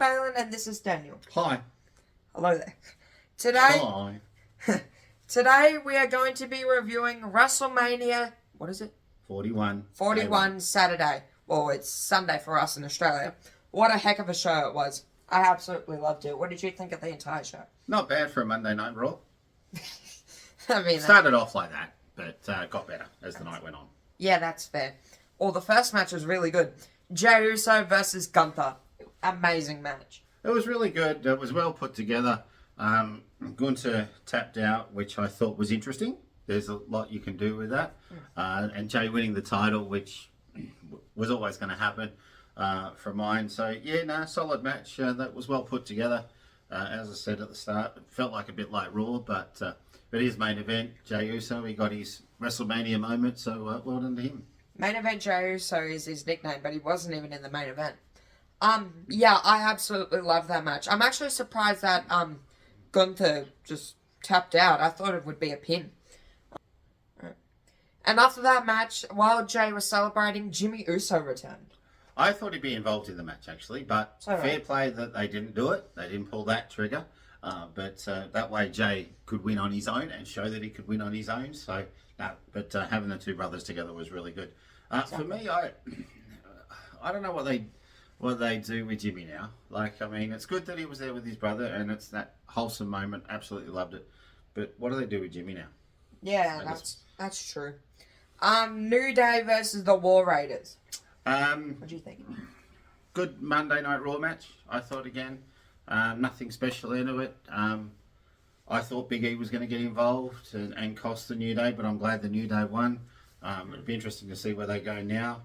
Balin, and this is Daniel. Hi. Hello there. Hi. Today we are going to be reviewing Wrestlemania. What is it? 41. 41 Saturday. Well, it's Sunday for us in Australia. What a heck of a show it was. I absolutely loved it. What did you think of the entire show? Not bad for a Monday Night Raw. I mean, Started off like that, but got better as the night went on. yeah, that's fair. Well, the first match was really good. Jey Uso versus Gunther. Amazing match. It was really good. It was well put together. Gunther tapped out, which I thought was interesting. There's a lot you can do with that. And Jey winning the title, which was always going to happen for mine. So, yeah, solid match. That was well put together. As I said at the start, it felt like a bit like Raw, but his main event, Jey Uso, he got his WrestleMania moment, so well done to him. Main event Jey Uso is his nickname, but he wasn't even in the main event. Yeah, I absolutely love that match. I'm actually surprised that Gunther just tapped out. I thought it would be a pin. And after that match, while Jey was celebrating, Jimmy Uso returned. I thought he'd be involved in the match, actually, but fair play that they didn't do it. They didn't pull that trigger. But that way Jey could win on his own and show that he could win on his own. So, but having the two brothers together was really good. For me, I don't know what they do with Jimmy now. Like, I mean, it's good that he was there with his brother, and it's that wholesome moment. Absolutely loved it. But what do they do with Jimmy now? Yeah, that's true. New Day versus the War Raiders. What do you think? Good Monday Night Raw match, I thought again. Nothing special into it. I thought Big E was going to get involved and cost the New Day, but I'm glad the New Day won. It'll be interesting to see where they go now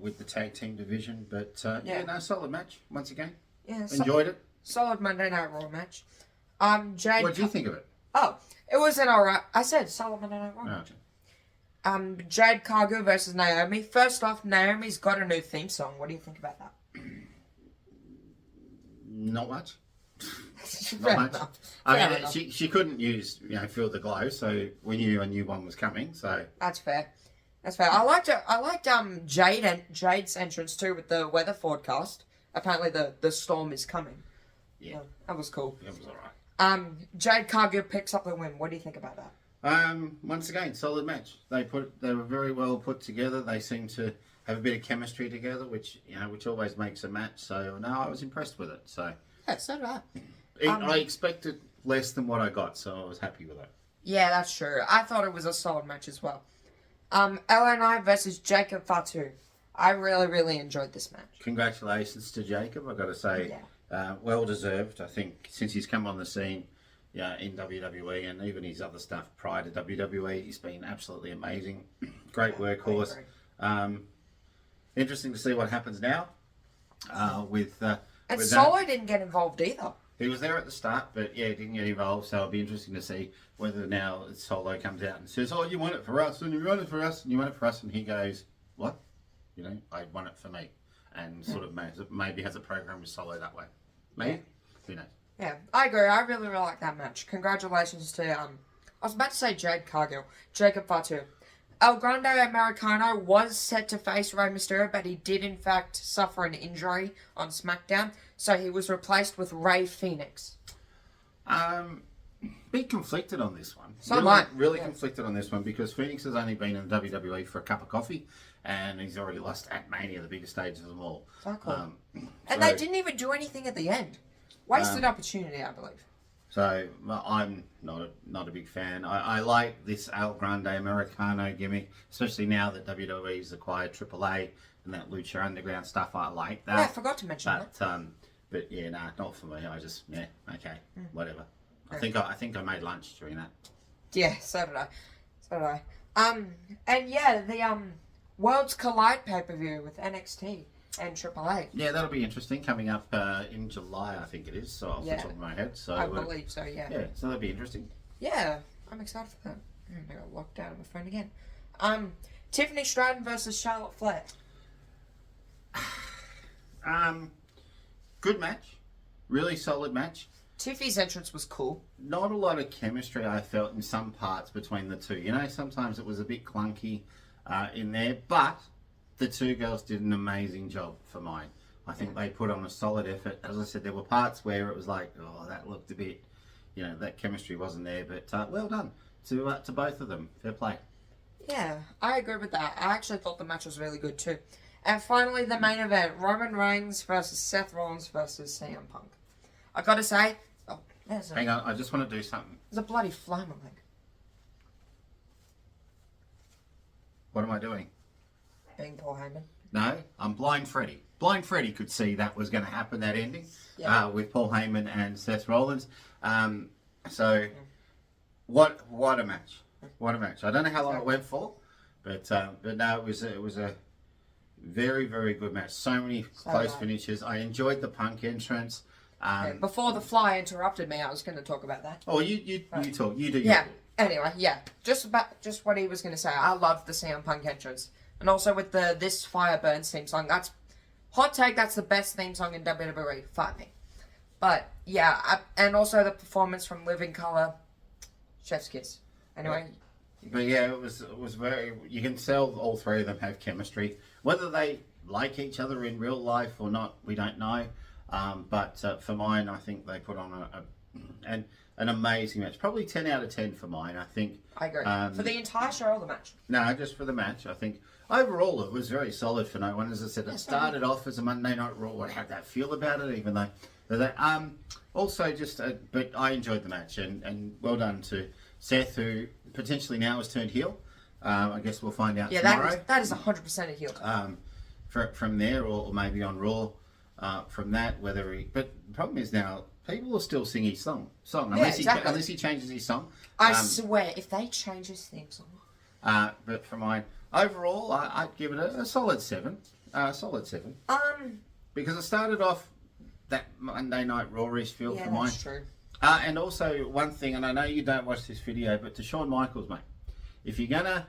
with the tag team division. But solid match once again. Yeah, enjoyed it. Solid Monday Night Raw match. Jade. What did you think of it? Oh, it was an alright. I said solid Monday Night Raw match. Jade Cargill versus Naomi. First off, Naomi's got a new theme song. What do you think about that? Not much. Not much. I mean, she couldn't use Feel the Glow, so we knew a new one was coming. So that's fair. That's fair. I liked Jade's entrance too with the weather forecast. Apparently the storm is coming. Yeah, that was cool. That was alright. Jade Cargill picks up the win. What do you think about that? Once again, solid match. They were very well put together. They seem to have a bit of chemistry together, which always makes a match. So no, I was impressed with it. So yeah, so did I. I expected less than what I got, so I was happy with it. Yeah, that's true. I thought it was a solid match as well. LNI versus Jacob Fatu. I really, really enjoyed this match. Congratulations to Jacob. I've got to say, well deserved. I think since he's come on the scene. Yeah, in WWE and even his other stuff prior to WWE, he's been absolutely amazing. Great workhorse. Interesting to see what happens now with Solo didn't get involved either. He was there at the start, but he didn't get involved. So it'll be interesting to see whether now Solo comes out and says, "Oh, you want it for us, and you want it for us, and you want it for us," and he goes, "What? I want it for me," and sort of maybe has a program with Solo that way. Maybe who knows. Yeah, I agree. I really, really like that match. Congratulations to, I was about to say Jade Cargill, Jacob Fatu. El Grande Americano was set to face Rey Mysterio, but he did in fact suffer an injury on SmackDown, so he was replaced with Rey Fenix. Bit conflicted on this one. So really conflicted on this one because Phoenix has only been in the WWE for a cup of coffee, and he's already lost at Mania, the biggest stage of them all. Exactly. And they didn't even do anything at the end. Wasted opportunity, I believe. So I'm not a big fan. I like this El Grande Americano gimmick, especially now that WWE's acquired AAA and that Lucha Underground stuff. I like that. Yeah, I forgot to mention that. But yeah, not for me. I just okay, whatever. I think I made lunch during that. Yeah, so did I. And yeah, the Worlds Collide pay-per-view with NXT. And AAA. Yeah, that'll be interesting. Coming up in July, I think it is. So off the top of my head. So I believe so. Yeah. Yeah, so that'll be interesting. Yeah, I'm excited for that. I got locked out of my phone again. Tiffany Striden versus Charlotte Flair. Good match. Really solid match. Tiffy's entrance was cool. Not a lot of chemistry I felt in some parts between the two. Sometimes it was a bit clunky in there, but the two girls did an amazing job for mine. I think they put on a solid effort. As I said, there were parts where it was like, oh, that looked a bit, that chemistry wasn't there. But well done to both of them. Fair play. Yeah, I agree with that. I actually thought the match was really good too. And finally, the main event: Roman Reigns versus Seth Rollins versus CM Punk. I gotta say, Hang on, I just want to do something. There's a bloody fly on my leg. What am I doing? Being Paul Heyman. No, I'm Blind Freddy. Blind Freddy could see that was going to happen, that ending, with Paul Heyman and Seth Rollins. What a match. What a match. I don't know how long it went for, but no, it was a very, very good match. So many close finishes. I enjoyed the Punk entrance. Before the fly interrupted me, I was going to talk about that. Oh, you talk. You do. Yeah. Anyway, just what he was going to say. I loved the CM Punk entrance, and also with this Fire Burns theme song. That's hot take. That's the best theme song in WWE. Fight me. But yeah, and also the performance from Living Color, chef's kiss. Anyway. But yeah, it was very. You can tell all three of them have chemistry. Whether they like each other in real life or not, we don't know. But for mine, I think they put on an amazing match. Probably 10 out of 10 for mine, I think. I agree. For the entire show or the match? No, just for the match. I think overall it was very solid for no one. As I said, it started off as a Monday Night Raw. How'd that feel about it, even though... also, but I enjoyed the match, and well done to Seth, who potentially now has turned heel. I guess we'll find out tomorrow. That is 100% a heel. From there, or maybe on Raw. From that, but the problem is now people will still sing his song unless he changes his song. I swear, if they change his theme song. But for mine, overall, I'd give it a solid 7. Solid 7. Because it started off that Monday Night Raw-ish feel for mine. That's true. And also one thing, and I know you don't watch this video, but to Shawn Michaels, mate, if you're gonna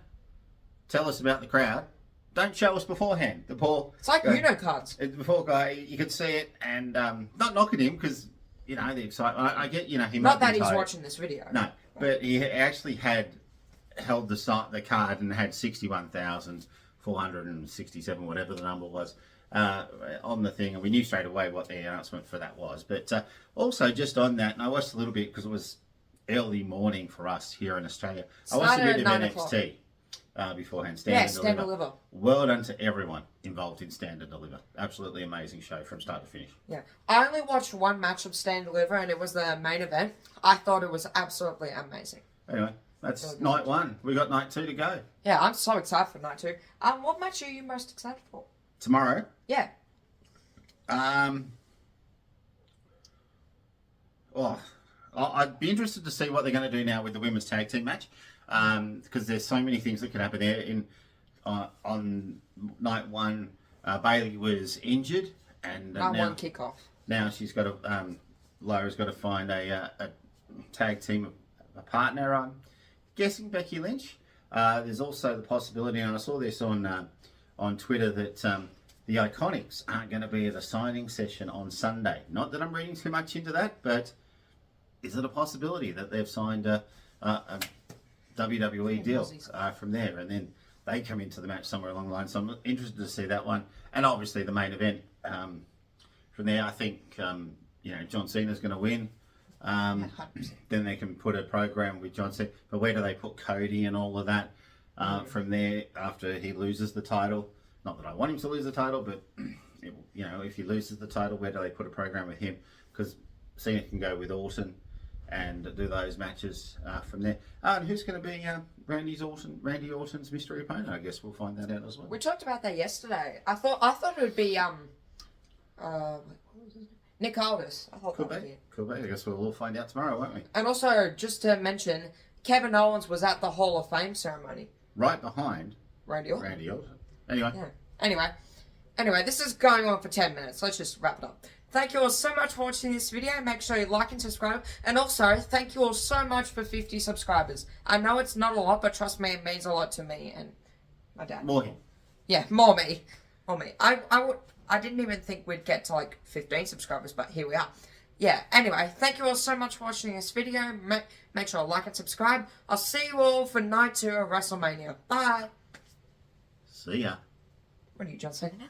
tell us about the crowd, don't show us beforehand. It's like Uno cards. Before guy, you could see it, and not knocking him because the excitement. I get he. Not that he's watching this video. No, but he actually had held the card and had 61,467, whatever the number was, on the thing, and we knew straight away what the announcement for that was. But also just on that, and I watched a little bit because it was early morning for us here in Australia. I watched a bit of NXT. Beforehand. Stand and Deliver. Well done to everyone involved in Stand and Deliver. Absolutely amazing show from start to finish. Yeah. I only watched one match of Stand and Deliver, and it was the main event. I thought it was absolutely amazing. Anyway, that's night 1. We got night 2 to go. Yeah, I'm so excited for night 2. What match are you most excited for? Tomorrow? Yeah. I'd be interested to see what they're going to do now with the women's tag team match. Because there's so many things that could happen there. On night 1, Bailey was injured, and night 1 kickoff. Now she's got to. Laura's got to find a tag team, a partner. I'm guessing Becky Lynch. There's also the possibility, and I saw this on Twitter, that the Iconics aren't going to be at a signing session on Sunday. Not that I'm reading too much into that, but is it a possibility that they've signed a WWE deal from there, and then they come into the match somewhere along the line? So I'm interested to see that one, and obviously the main event. From there, I think John Cena's going to win. Then they can put a program with John Cena, but where do they put Cody and all of that? From there, after he loses the title, not that I want him to lose the title, but if he loses the title, where do they put a program with him? Because Cena can go with Orton and do those matches from there. And who's going to be Randy Orton's mystery opponent? I guess we'll find that out as well. We talked about that yesterday. I thought it would be Nick Aldis. I thought Could be. I guess we'll all find out tomorrow, won't we? And also, just to mention, Kevin Owens was at the Hall of Fame ceremony. Right behind Randy Orton. Anyway. Yeah. Anyway, this is going on for 10 minutes. Let's just wrap it up. Thank you all so much for watching this video. Make sure you like and subscribe. And also, thank you all so much for 50 subscribers. I know it's not a lot, but trust me, it means a lot to me and my dad. More him. Yeah, more me. I didn't even think we'd get to like 15 subscribers, but here we are. Yeah, anyway, thank you all so much for watching this video. Make sure to like and subscribe. I'll see you all for night 2 of Wrestlemania. Bye. See ya. What are you, John Cena now?